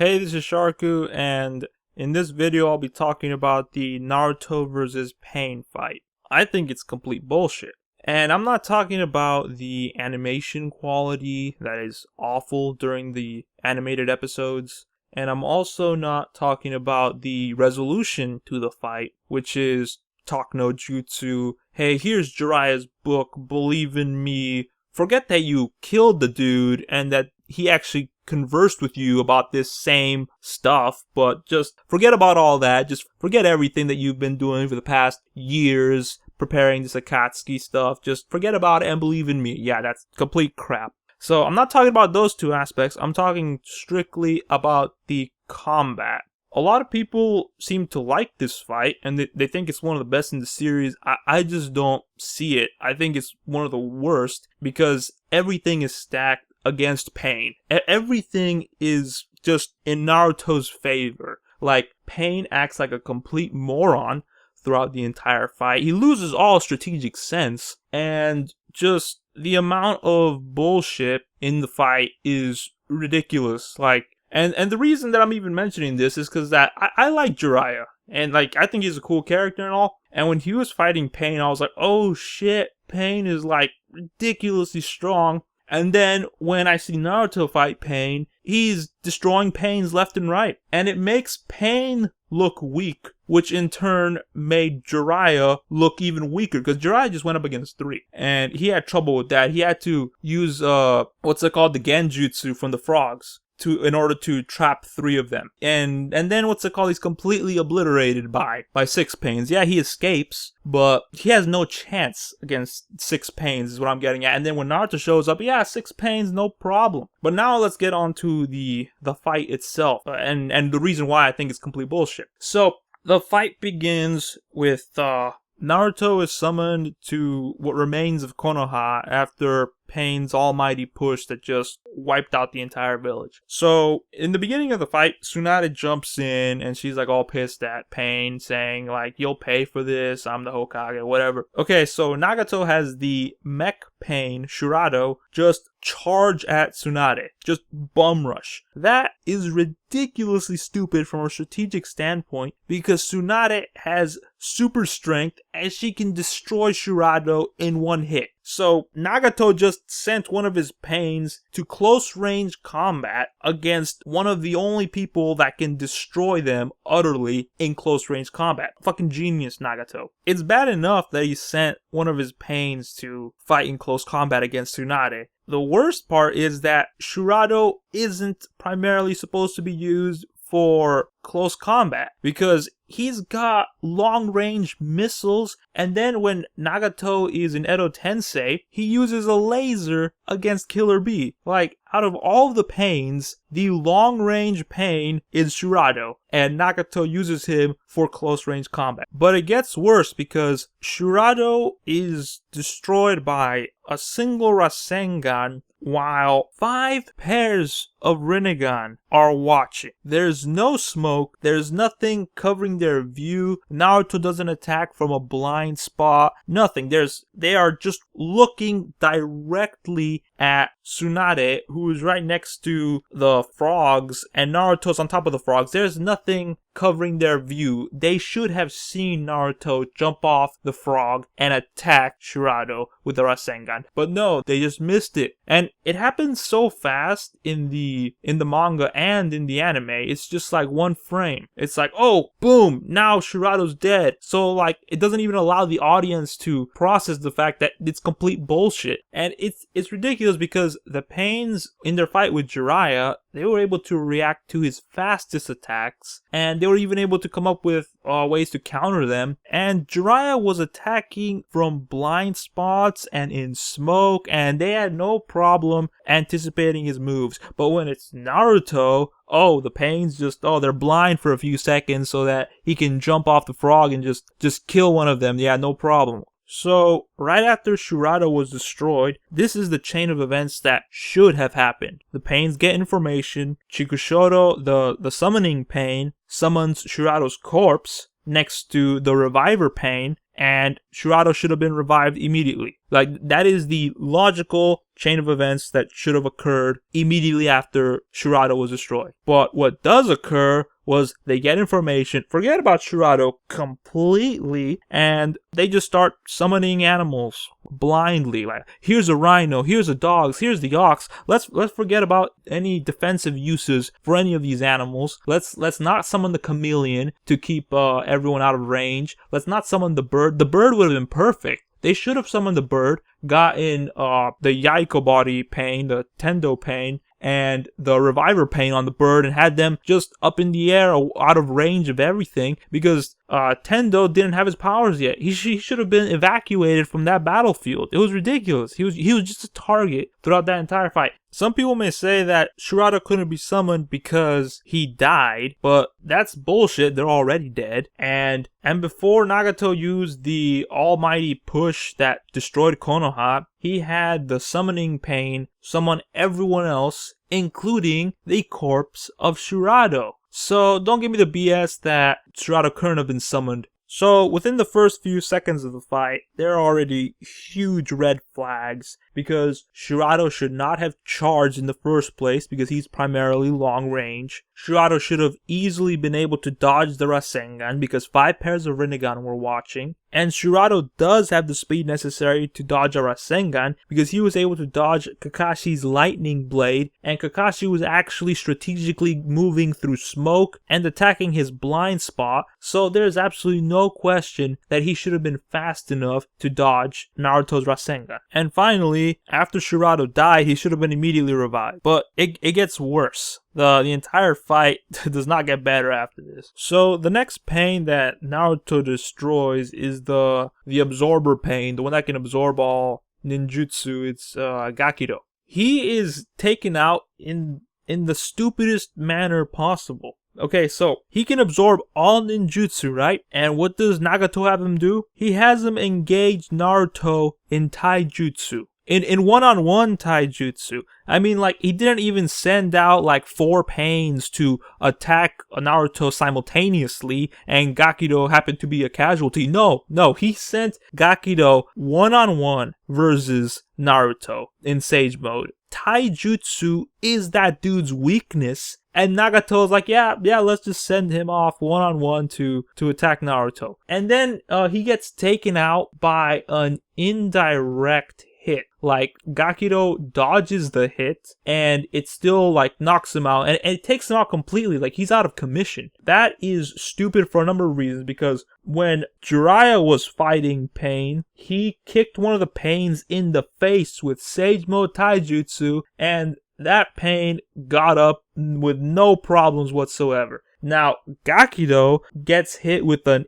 Hey, this is Sharku, and in this video I'll be talking about the Naruto versus Pain fight. I think it's complete bullshit. And I'm not talking about the animation quality that is awful during the animated episodes, and I'm also not talking about the resolution to the fight, which is talk no jutsu, hey, here's Jiraiya's book, believe in me, forget that you killed the dude and that he actually conversed with you about this same stuff, but just forget about all that. Just forget everything that you've been doing for the past years preparing this Akatsuki stuff. Just forget about it and believe in me. Yeah, that's complete crap. So I'm not talking about those two aspects. I'm talking strictly about the combat. A lot of people seem to like this fight, and they think it's one of the best in the series. I just don't see it. I think it's one of the worst because everything is stacked against Pain. Everything is just in Naruto's favor. Like, Pain acts like a complete moron throughout the entire fight. He loses all strategic sense, and just the amount of bullshit in the fight is ridiculous. Like, and the reason that I'm even mentioning this is because that I like Jiraiya, and like I think he's a cool character and all. And when he was fighting Pain, I was like, oh shit, Pain is like ridiculously strong. And then when I see Naruto fight Pain, he's destroying Pain's left and right. And it makes Pain look weak, which in turn made Jiraiya look even weaker, because Jiraiya just went up against 3. And he had trouble with that. He had to use, what's it called? The Genjutsu from the frogs. In order to trap 3 of them. And then what's it called? He's completely obliterated by 6 Pains. Yeah, he escapes, but he has no chance against 6 Pains is what I'm getting at. And then when Naruto shows up, yeah, 6 Pains, no problem. But now let's get on to the fight itself, and the reason why I think it's complete bullshit. So the fight begins with Naruto is summoned to what remains of Konoha after Pain's almighty push that just wiped out the entire village. So, in the beginning of the fight, Tsunade jumps in and she's like all pissed at Pain, saying like, you'll pay for this, I'm the Hokage, whatever. Okay, so Nagato has the mech Pain, Shurado, just charge at Tsunade. Just bum rush. That is ridiculously stupid from a strategic standpoint because Tsunade has super strength and she can destroy Shurado in one hit. So Nagato just sent one of his Pains to close range combat against one of the only people that can destroy them utterly in close range combat. Fucking genius, Nagato. It's bad enough that he sent one of his Pains to fight in close combat against Tsunade. The worst part is that Shurado isn't primarily supposed to be used for close combat because he's got long-range missiles, and then when Nagato is in Edo Tensei, he uses a laser against Killer Bee. Like, out of all the Pains, the long-range Pain is Shurado, and Nagato uses him for close-range combat. But it gets worse because Shurado is destroyed by a single Rasengan while 5 pairs of Rinnegan are watching. There's no smoke, there's nothing covering their view. Naruto doesn't attack from a blind spot, nothing. They are just looking directly at Tsunade, who is right next to the frogs, and Naruto's on top of the frogs. There's nothing covering their view. They should have seen Naruto jump off the frog and attack Shurado with the Rasengan. But no, they just missed it. And it happens so fast in the manga and in the anime. It's just like one frame. It's like, oh, boom, now Shurado's dead. So like, it doesn't even allow the audience to process the fact that it's complete bullshit. And it's ridiculous because the Pains in their fight with Jiraiya, they were able to react to his fastest attacks, and they were even able to come up with ways to counter them. And Jiraiya was attacking from blind spots and in smoke, and they had no problem anticipating his moves. But when it's Naruto, oh, the Pains they're blind for a few seconds so that he can jump off the frog and just kill one of them. Yeah, no problem. So, right after Shurado was destroyed, this is the chain of events that should have happened. The Pains get information, Chikushoro, the summoning Pain, summons Shurado's corpse next to the reviver Pain, and Shurado should have been revived immediately. Like, that is the logical chain of events that should have occurred immediately after Shirado was destroyed. But what does occur was they get information, forget about Shirado completely, and they just start summoning animals blindly. Like, here's a rhino, here's a dog, here's the ox. Let's forget about any defensive uses for any of these animals. Let's not summon the chameleon to keep everyone out of range. Let's not summon the bird. The bird would have been perfect. They should have summoned the bird, gotten the Yaiko body pain, the Tendo pain, and the reviver pain on the bird, and had them just up in the air out of range of everything, because Tendo didn't have his powers yet. He should have been evacuated from that battlefield. It was ridiculous. He was just a target throughout that entire fight. Some people may say that Shirado couldn't be summoned because he died, but that's bullshit. They're already dead. And before Nagato used the almighty push that destroyed Konoha, he had the summoning pain summon everyone else, including the corpse of Shirado. So don't give me the BS that Shirado couldn't have been summoned. So within the first few seconds of the fight, there are already huge red flags, because Shirado should not have charged in the first place because he's primarily long range. Shirado should have easily been able to dodge the Rasengan because 5 pairs of Rinnegan were watching. And Shirado does have the speed necessary to dodge a Rasengan because he was able to dodge Kakashi's lightning blade, and Kakashi was actually strategically moving through smoke and attacking his blind spot, so there's absolutely no question that he should have been fast enough to dodge Naruto's Rasengan. And finally, after Shirado died, he should have been immediately revived. But it gets worse. The entire fight does not get better after this. So the next pain that Naruto destroys is the absorber pain, the one that can absorb all ninjutsu. It's Gakido. He is taken out in the stupidest manner possible. Okay, so he can absorb all ninjutsu, right? And what does Nagato have him do? He has him engage Naruto in taijutsu. In one-on-one taijutsu. I mean, like, he didn't even send out like 4 pains to attack Naruto simultaneously, and Gakido happened to be a casualty. No, he sent Gakido one-on-one versus Naruto in Sage Mode. Taijutsu is that dude's weakness, and Nagato's like, yeah, let's just send him off one-on-one to attack Naruto. And then he gets taken out by an indirect hit. Like, Gakido dodges the hit, and it still, like, knocks him out, and it takes him out completely. Like, he's out of commission. That is stupid for a number of reasons, because when Jiraiya was fighting Pain, he kicked one of the Pains in the face with Sage Mode Taijutsu, and that Pain got up with no problems whatsoever. Now, Gakido gets hit with an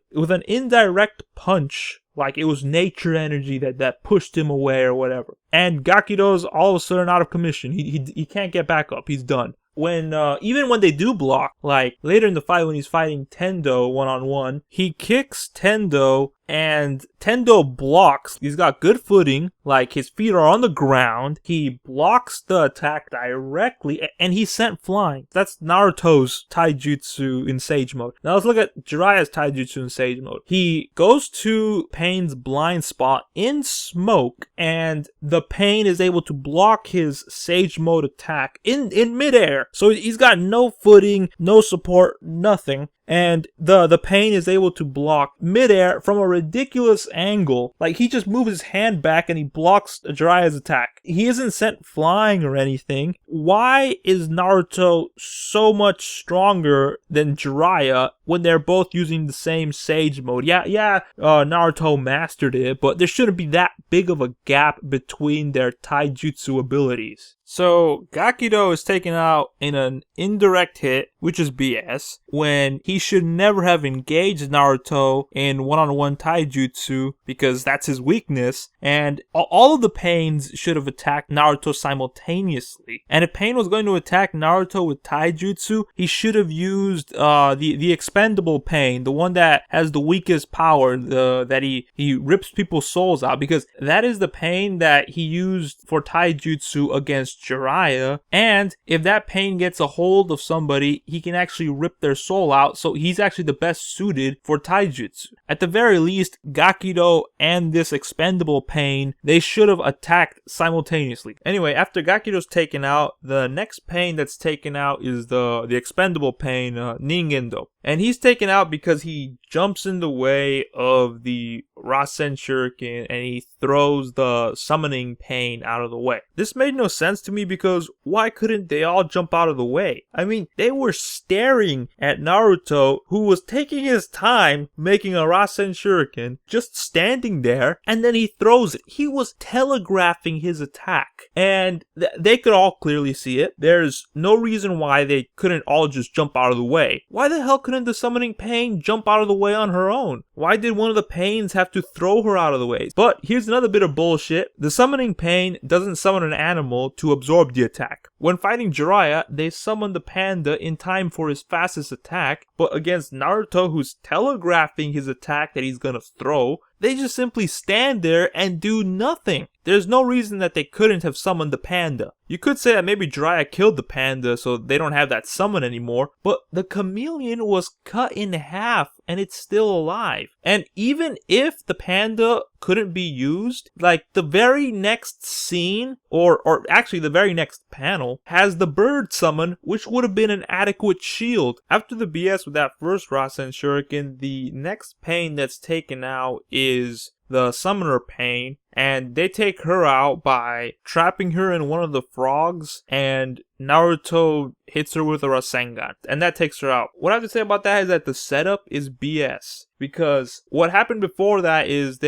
indirect punch, like it was nature energy that pushed him away or whatever. And Gakido's all of a sudden out of commission. He can't get back up. He's done. When even when they do block, like later in the fight when he's fighting Tendo one-on-one, he kicks Tendo and Tendo blocks. He's got good footing, like his feet are on the ground. He blocks the attack directly and he's sent flying. That's Naruto's taijutsu in Sage Mode. Now let's look at Jiraiya's taijutsu in Sage Mode. He goes to Pain's blind spot in smoke, and the Pain is able to block his Sage Mode attack in midair. So he's got no footing, no support, nothing. And the Pain is able to block midair from a ridiculous angle. Like, he just moves his hand back and he blocks Jiraiya's attack. He isn't sent flying or anything. Why is Naruto so much stronger than Jiraiya when they're both using the same Sage Mode? Naruto mastered it, but there shouldn't be that big of a gap between their taijutsu abilities. So, Gakido is taken out in an indirect hit, which is BS, when he should never have engaged Naruto in one-on-one taijutsu because that's his weakness, and all of the Pains should have attacked Naruto simultaneously. And if Pain was going to attack Naruto with taijutsu, he should have used the expendable Pain, the one that has the weakest power, that he rips people's souls out, because that is the Pain that he used for taijutsu against against Jiraiya, and if that pain gets a hold of somebody, he can actually rip their soul out, so he's actually the best suited for taijutsu. At the very least, Gakido and this expendable pain, they should have attacked simultaneously. Anyway, after Gakido's taken out, the next pain that's taken out is the expendable pain, Ningendo. And he's taken out because he jumps in the way of the Rasen Shuriken and he throws the summoning pain out of the way. This made no sense to me because why couldn't they all jump out of the way? I mean, they were staring at Naruto, who was taking his time making a Rasen Shuriken, just standing there, and then he throws it. He was telegraphing his attack. And they could all clearly see it. There's no reason why they couldn't all just jump out of the way. Why the hell couldn't the summoning pain jump out of the way on her own? Why did one of the pains have to throw her out of the way? But here's another bit of bullshit. The summoning pain doesn't summon an animal to absorb the attack. When fighting Jiraiya, they summon the panda in time for his fastest attack, but against Naruto, who's telegraphing his attack that he's gonna throw, they just simply stand there and do nothing. There's no reason that they couldn't have summoned the panda. You could say that maybe Jiraiya killed the panda so they don't have that summon anymore, but the chameleon was cut in half and it's still alive. And even if the panda couldn't be used, like the very next scene, or actually the very next panel, has the bird summon, which would have been an adequate shield. After the BS with that first Rasen Shuriken, the next pain that's taken out is the summoner pain, and they take her out by trapping her in one of the frogs, and Naruto hits her with a Rasengan, and that takes her out. What I have to say about that is that the setup is BS, because what happened before that is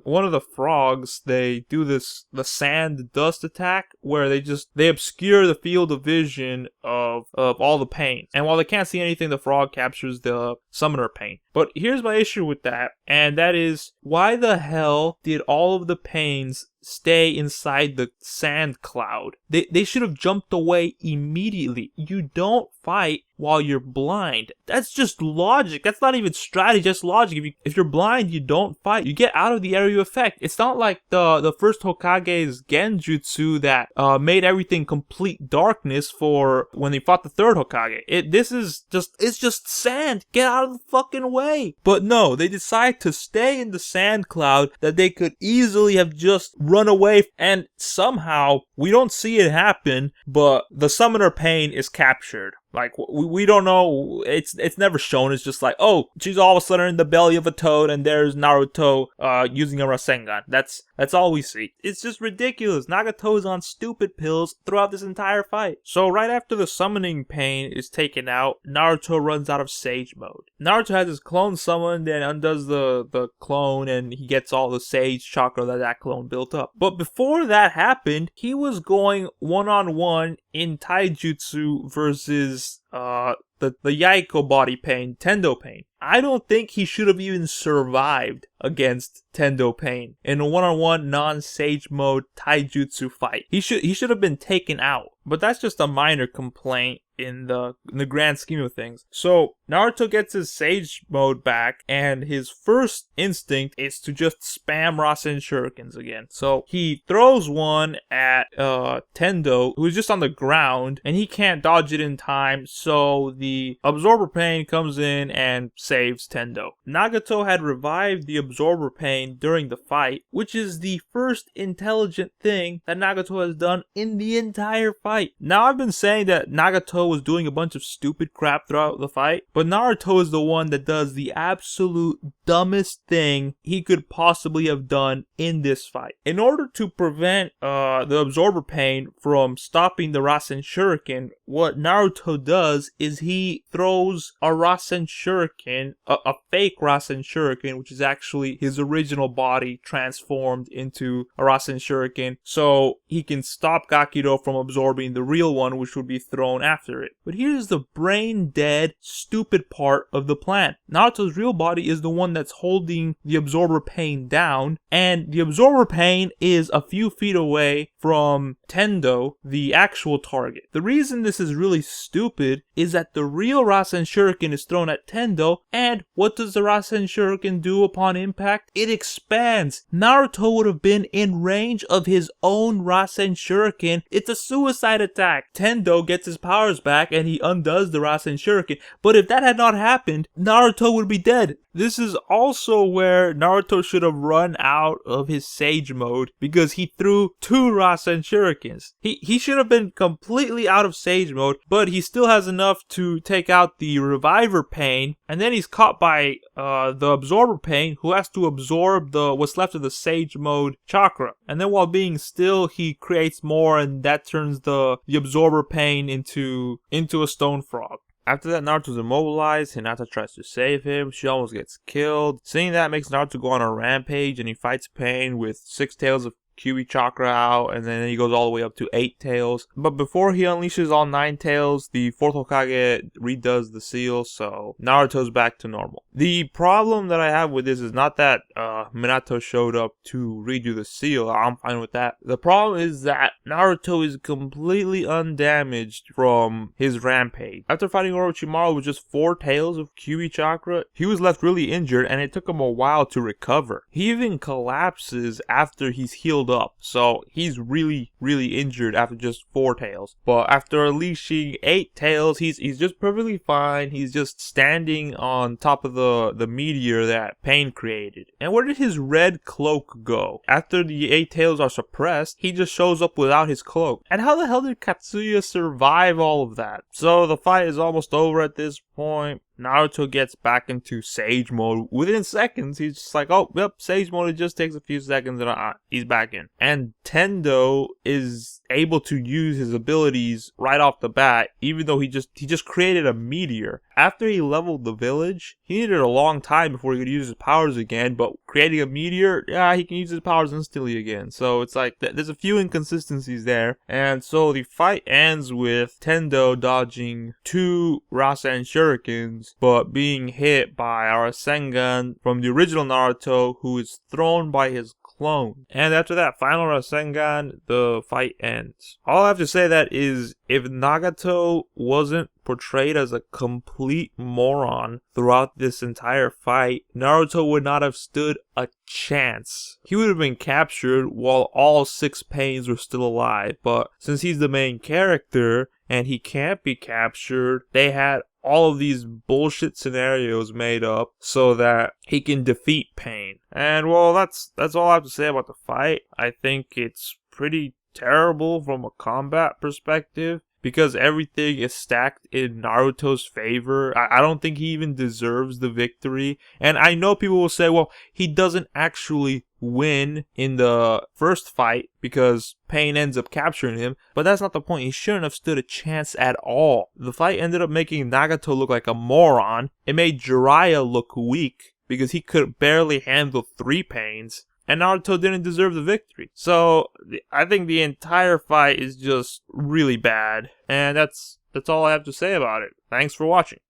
one of the frogs, they do the sand dust attack, where they obscure the field of vision of all the pains, and while they can't see anything, the frog captures the summoner pain. But here's my issue with that, and that is, why the hell did all of the pains stay inside the sand cloud? They should have jumped away immediately. You don't fight while you're blind. That's just logic. That's not even strategy, just logic. If you're blind, you don't fight. You get out of the area of effect. It's not like the first Hokage's Genjutsu that made everything complete darkness for when they fought the third Hokage. It's just sand. Get out of the fucking way. But no, they decide to stay in the sand cloud that they could easily have just run away, and somehow we don't see it happen, but the summoner pain is captured. Like, we don't know, it's never shown. It's just like, oh, she's all of a sudden in the belly of a toad and there's Naruto using a Rasengan. That's all we see. It's just ridiculous. Nagato's on stupid pills throughout this entire fight. So right after the summoning pain is taken out, Naruto runs out of Sage mode. Naruto has his clone summoned and undoes the clone, and he gets all the Sage chakra that clone built up. But before that happened, he was going one-on-one in taijutsu versus the Yaiko body pain, Tendo pain. I don't think he should have even survived against Tendo pain in a one-on-one non-Sage mode taijutsu fight. He should have been taken out. But that's just a minor complaint in the grand scheme of things. So Naruto gets his Sage mode back, and his first instinct is to just spam Rasen Shurikens again. So he throws one at Tendo, who's just on the ground, and he can't dodge it in time, so the Absorber Pain comes in and saves Tendo. Nagato had revived the Absorber Pain during the fight, which is the first intelligent thing that Nagato has done in the entire fight. Now, I've been saying that Nagato was doing a bunch of stupid crap throughout the fight, but Naruto is the one that does the absolute dumbest thing he could possibly have done in this fight. In order to prevent the Absorber Pain from stopping the Rasen Shuriken, what Naruto does is he throws a Rasen Shuriken, a fake Rasen Shuriken, which is actually his original body transformed into a Rasen Shuriken, so he can stop Gakido from absorbing the real one, which would be thrown after after it. But here's the brain dead, stupid part of the plan. Naruto's real body is the one that's holding the absorber pain down, and the absorber pain is a few feet away from Tendo, the actual target. The reason this is really stupid is that the real Rasen Shuriken is thrown at Tendo, and what does the Rasen Shuriken do upon impact? It expands. Naruto would have been in range of his own Rasen Shuriken. It's a suicide attack. Tendo gets his powers back and he undoes the Rasen Shuriken, but if that had not happened, Naruto would be dead. This is also where Naruto should have run out of his Sage mode, because he threw 2 Rasen Shurikens. He should have been completely out of Sage mode, but he still has enough to take out the Reviver Pain, and then he's caught by the Absorber Pain, who has to absorb what's left of the Sage mode chakra. And then while being still, he creates more, and that turns the Absorber Pain into a Stone Frog. After that, Naruto's immobilized. Hinata tries to save him. She almost gets killed. Seeing that makes Naruto go on a rampage, and he fights Pain with 6 tails of QE chakra out, and then he goes all the way up to 8 tails. But before he unleashes all 9 tails, the 4th Hokage redoes the seal, so Naruto's back to normal. The problem that I have with this is not that Minato showed up to redo the seal. I'm fine with that. The problem is that Naruto is completely undamaged from his rampage. After fighting Orochimaru with just 4 tails of QE chakra, he was left really injured, and it took him a while to recover. He even collapses after he's healed up, so he's really injured after just 4 tails. But after unleashing 8 tails, he's just perfectly fine. He's just standing on top of the meteor that Pain created. And where did his red cloak go? After the 8 tails are suppressed, he just shows up without his cloak. And how the hell did Katsuya survive all of that? So the fight is almost over at this point. Naruto gets back into Sage mode within seconds. He's just like, oh, yep, Sage mode, it just takes a few seconds and he's back in. And Tendo is able to use his abilities right off the bat, even though he just created a meteor. After he leveled the village, he needed a long time before he could use his powers again, but creating a meteor, yeah, he can use his powers instantly again. So it's like, there's a few inconsistencies there. And so the fight ends with Tendo dodging 2 Rasen Shurikens, but being hit by our Rasengan from the original Naruto, who is thrown by his clone. And after that final Rasengan, the fight ends. All I have to say that is, if Nagato wasn't portrayed as a complete moron throughout this entire fight, Naruto would not have stood a chance. He would have been captured while all 6 Pains were still alive, but since he's the main character and he can't be captured, they had all of these bullshit scenarios made up so that he can defeat Pain. And well, that's all I have to say about the fight. I think it's pretty terrible from a combat perspective, because everything is stacked in Naruto's favor. I don't think he even deserves the victory. And I know people will say, well, he doesn't actually win in the first fight because Pain ends up capturing him, but that's not the point. He shouldn't have stood a chance at all. The fight ended up making Nagato look like a moron. It made Jiraiya look weak because he could barely handle 3 Pains. And Naruto didn't deserve the victory. So I think the entire fight is just really bad. And that's all I have to say about it. Thanks for watching.